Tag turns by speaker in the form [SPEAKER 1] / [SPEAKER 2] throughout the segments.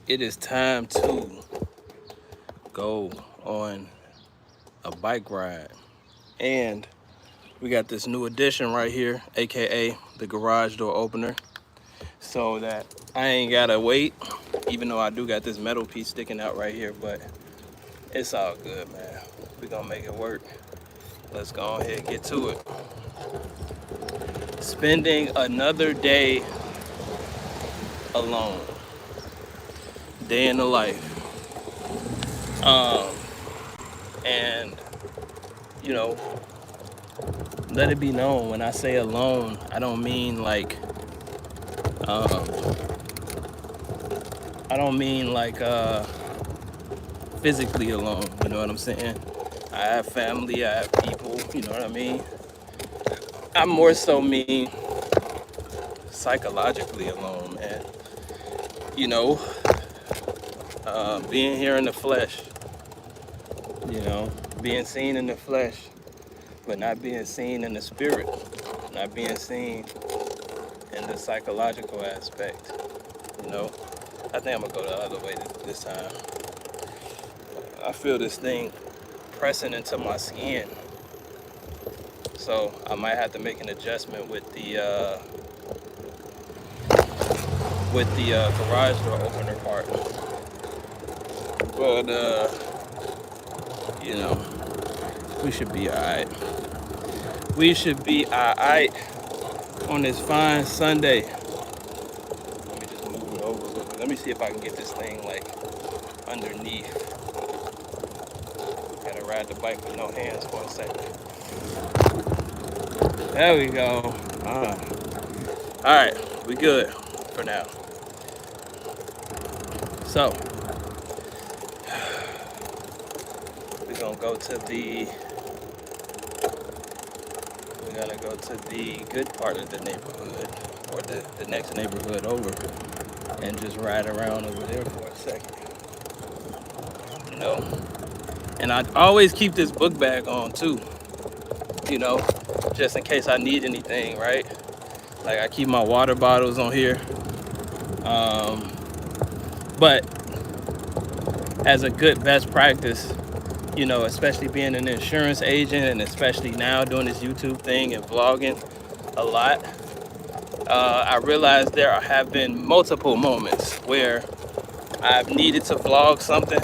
[SPEAKER 1] It is time to go on a bike ride. And we got this new addition right here, aka the garage door opener, so that I ain't gotta wait, even though I do got this metal piece sticking out right here, but it's all good, man. We gonna make it work. Let's go ahead and get to it. Spending another day alone. Day in the life. Um, and you know, let it be known when I say alone, I don't mean like um, physically alone, you know what I'm saying? I have family, I have people, you know what I mean? I more so mean psychologically alone, man. You know, being here in the flesh, you know, being seen in the flesh, but not being seen in the spirit, not being seen in the psychological aspect, you know. I think I'm gonna go the other way this time. I feel this thing pressing into my skin, so I might have to make an adjustment with the garage door opener part. But you know, we should be alright. We should be alright on this fine Sunday. Let me just move it over a little bit. Let me see if I can get this thing like underneath. Gotta ride the bike with no hands for a second. There we go. Alright, we good for now. So we're gonna go to the good part of the neighborhood, or the next neighborhood over, and just ride around over there for a second. You know. And I always keep this book bag on too, you know, just in case I need anything, right? Like I keep my water bottles on here. But as a good best practice, you know, especially being an insurance agent and especially now doing this YouTube thing and vlogging a lot, I realized there have been multiple moments where I've needed to vlog something,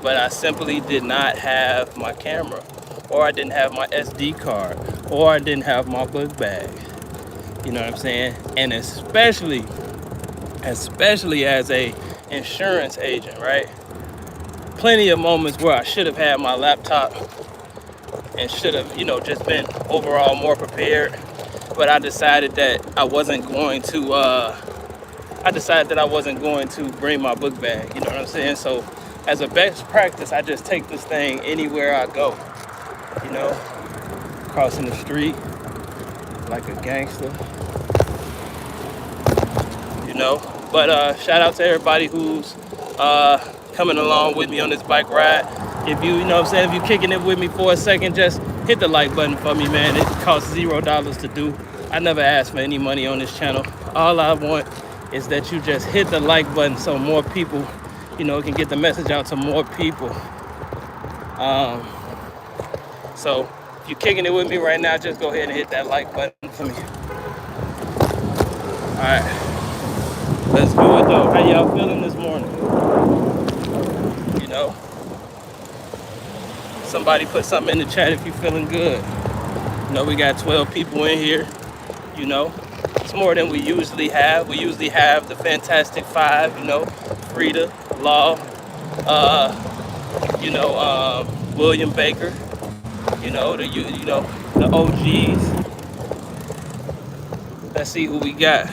[SPEAKER 1] but I simply did not have my camera, or I didn't have my SD card, or I didn't have my book bag. You know what I'm saying? And especially as a insurance agent, right? Plenty of moments where I should have had my laptop and should have, you know, just been overall more prepared. But I decided that I wasn't going to. Bring my book bag. You know what I'm saying? So, as a best practice, I just take this thing anywhere I go. You know, crossing the street like a gangster. You know, but shout out to everybody who's coming along with me on this bike ride. If you know what I'm saying, if you're kicking it with me for a second, just hit the like button for me, man. It costs $0 to do. I never ask for any money on this channel. All I want is that you just hit the like button so more people, you know, can get the message out to more people. So if you're kicking it with me right now, just go ahead and hit that like button for me. All right, let's do it though. How y'all feeling this morning? You know, somebody put something in the chat if you're feeling good. You know, we got 12 people in here. You know, it's more than we usually have. We usually have the Fantastic Five, you know, Frida, Law, William Baker, you know, the OGs. Let's see who we got.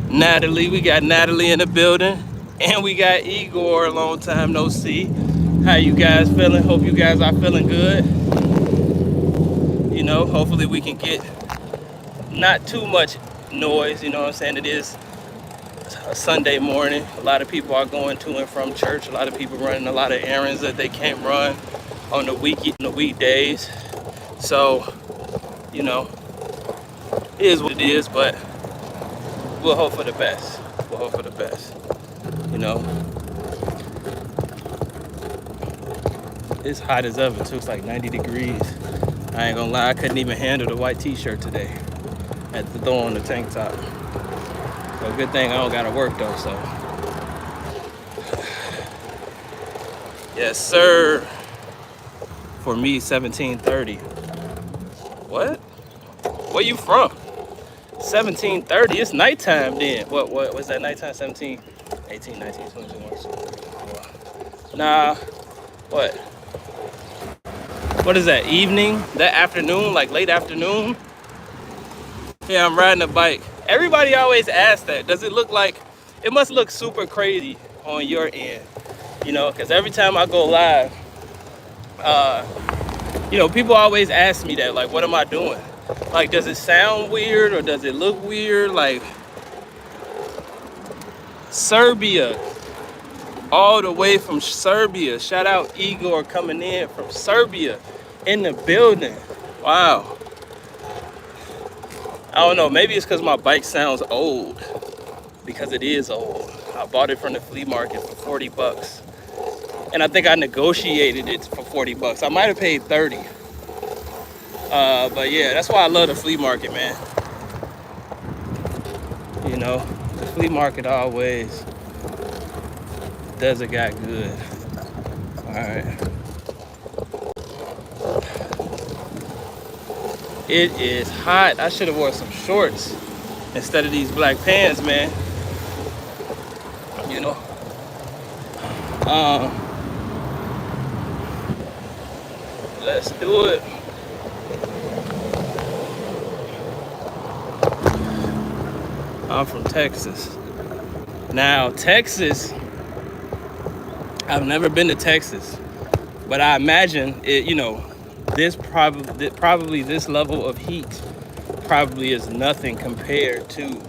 [SPEAKER 1] Natalie, we got Natalie in the building. And we got Igor, a long time no see. How you guys feeling? Hope you guys are feeling good. You know, hopefully we can get not too much noise, you know what I'm saying? It is a Sunday morning. A lot of people are going to and from church. A lot of people running a lot of errands that they can't run on the weekdays. So, you know, it is what it is, but we'll hope for the best. We'll hope for the best. You know, it's hot as ever too. It's like 90 degrees. I ain't gonna lie, I couldn't even handle the white t-shirt today. I had to throw on the tank top. So good thing I don't gotta work though, so. Yes, sir. For me, 1730. What? Where you from? 1730. It's nighttime then. What was that nighttime? 17, 18, 19, 20, 21. Nah. What? What is that? Evening? That afternoon? Like late afternoon? Yeah, I'm riding a bike. Everybody always asks that. Does it look like, it must look super crazy on your end, you know, because every time I go live, you know, people always ask me that, like, what am I doing? Like, does it sound weird or does it look weird? Like, Serbia, all the way from Serbia. Shout out Igor coming in from Serbia in the building. Wow. I don't know, maybe it's because my bike sounds old, because it is old. I bought it from the flea market for 40 bucks. And I think I negotiated it for 40 bucks. I might have paid 30. But yeah, that's why I love the flea market, man. You know, the flea market always does it got good. All right. It is hot. I should have wore some shorts instead of these black pants, man. You know. Let's do it. I'm from Texas. Now, Texas, I've never been to Texas, but I imagine it, you know, this probably this level of heat probably is nothing compared to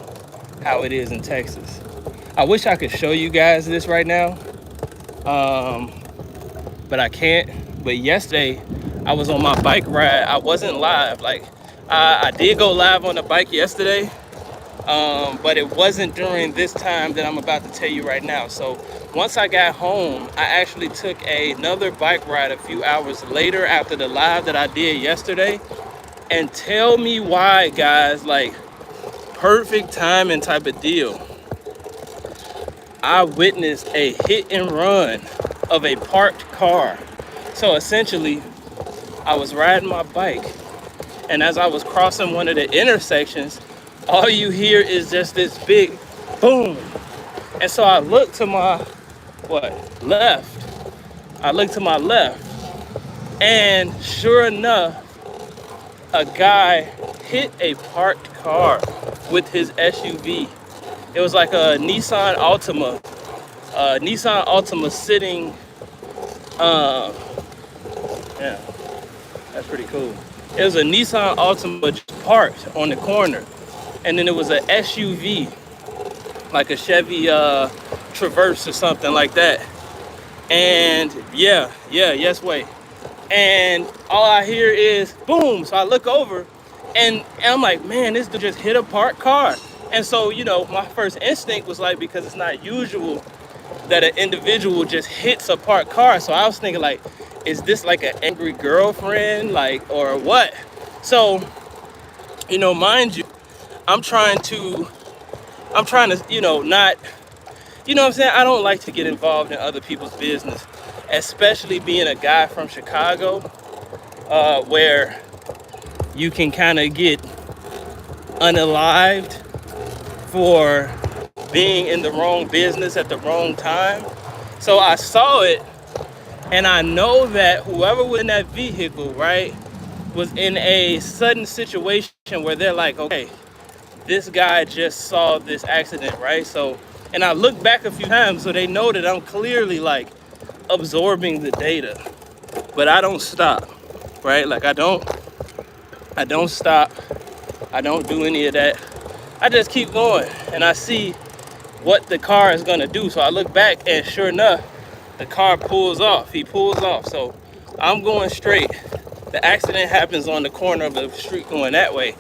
[SPEAKER 1] how it is in Texas. I wish I could show you guys this right now, but I can't. But yesterday I was on my bike ride. I wasn't live. Like I did go live on the bike yesterday, but it wasn't during this time that I'm about to tell you right now. So once I got home, I actually took another bike ride a few hours later after the live that I did yesterday. And tell me why, guys, like perfect timing type of deal. I witnessed a hit and run of a parked car. So essentially, I was riding my bike, and as I was crossing one of the intersections, all you hear is just this big boom. And so I look to my left. I look to my left, and sure enough, a guy hit a parked car with his SUV. It was like a Nissan Altima. Nissan Altima sitting, yeah, that's pretty cool. It was a Nissan Altima just parked on the corner. And then it was an SUV, like a Chevy Traverse or something like that. And yes, wait. And all I hear is boom. So I look over and I'm like, man, this dude just hit a parked car. And so, you know, my first instinct was like, because it's not usual that an individual just hits a parked car. So I was thinking like, is this like an angry girlfriend, like, or what? So, you know, mind you, I'm trying to, you know, not, you know what I'm saying? I don't like to get involved in other people's business, especially being a guy from Chicago, where you can kind of get unalived for being in the wrong business at the wrong time. So I saw it, and I know that whoever was in that vehicle, right, was in a sudden situation where they're like, okay, this guy just saw this accident, right? So, and I look back a few times so they know that I'm clearly like absorbing the data, but I don't stop, right? Like I don't stop. I don't do any of that. I just keep going, and I see what the car is gonna do. So I look back, and sure enough, the car pulls off. He pulls off. So I'm going straight. The accident happens on the corner of the street going that way.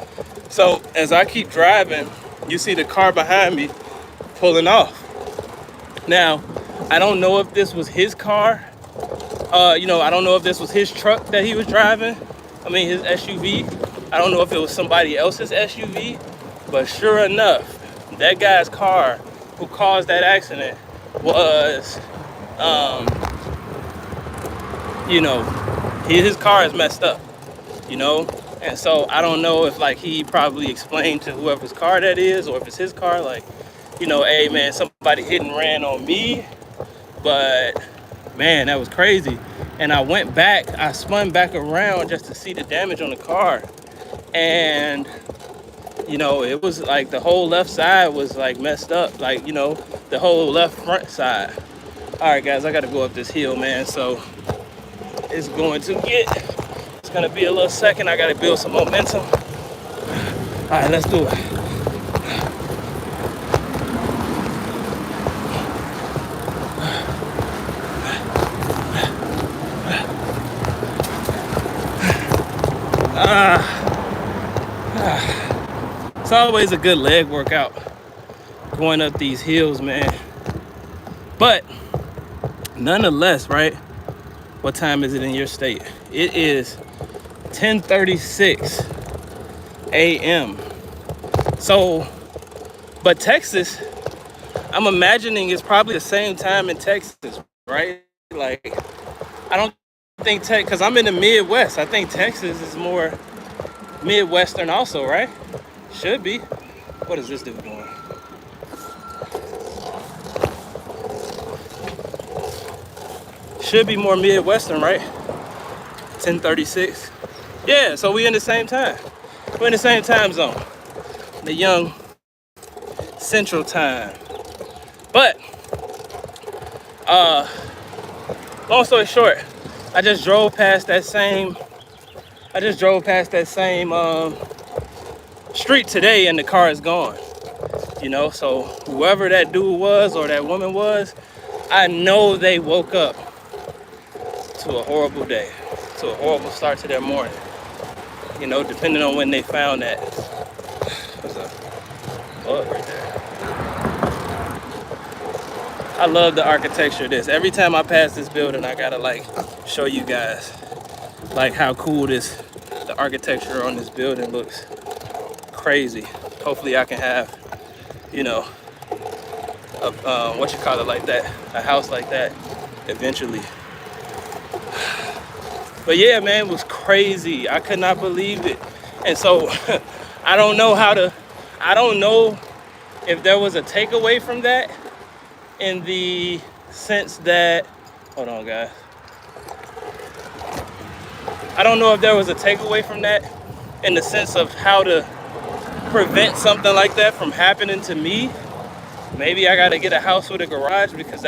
[SPEAKER 1] So as I keep driving, you see the car behind me pulling off. Now, I don't know if this was his car. I don't know if this was his truck that he was driving. I mean, his SUV. I don't know if it was somebody else's SUV. But sure enough, that guy's car who caused that accident was, his car is messed up, And so I don't know if like he probably explained to whoever's car that is, or if it's his car, like, hey man, somebody hit and ran on me. But man, that was crazy. And I spun back around just to see the damage on the car. And, it was like the whole left side was like messed up. Like, the whole left front side. All right, guys, I got to go up this hill, man. So it's going to be a little second. I got to build some momentum. All right, let's do it. It's always a good leg workout going up these hills, man. But nonetheless, right? What time is it in your state? It is 10:36 a.m. So, but Texas, I'm imagining it's probably the same time in Texas, right? Like, I don't think because I'm in the Midwest. I think Texas is more Midwestern also, right? Should be. What is this dude doing? Should be more Midwestern, right? 10:36. Yeah, so we in the same time. We're in the same time zone. The young Central Time. But long story short, I just drove past that same street today, and the car is gone. So whoever that dude was or that woman was, I know they woke up to a horrible day, to a horrible start to their morning. Depending on when they found that. There's a bug right there. I love the architecture of this. Every time I pass this building, I gotta like show you guys like how cool the architecture on this building looks. Crazy. Hopefully I can have, a house like that eventually. But yeah, man, it was crazy. I could not believe it. And so I don't know if there was a takeaway from that, in the sense that, hold on guys. I don't know if there was a takeaway from that in the sense of how to prevent something like that from happening to me. Maybe I gotta get a house with a garage, because that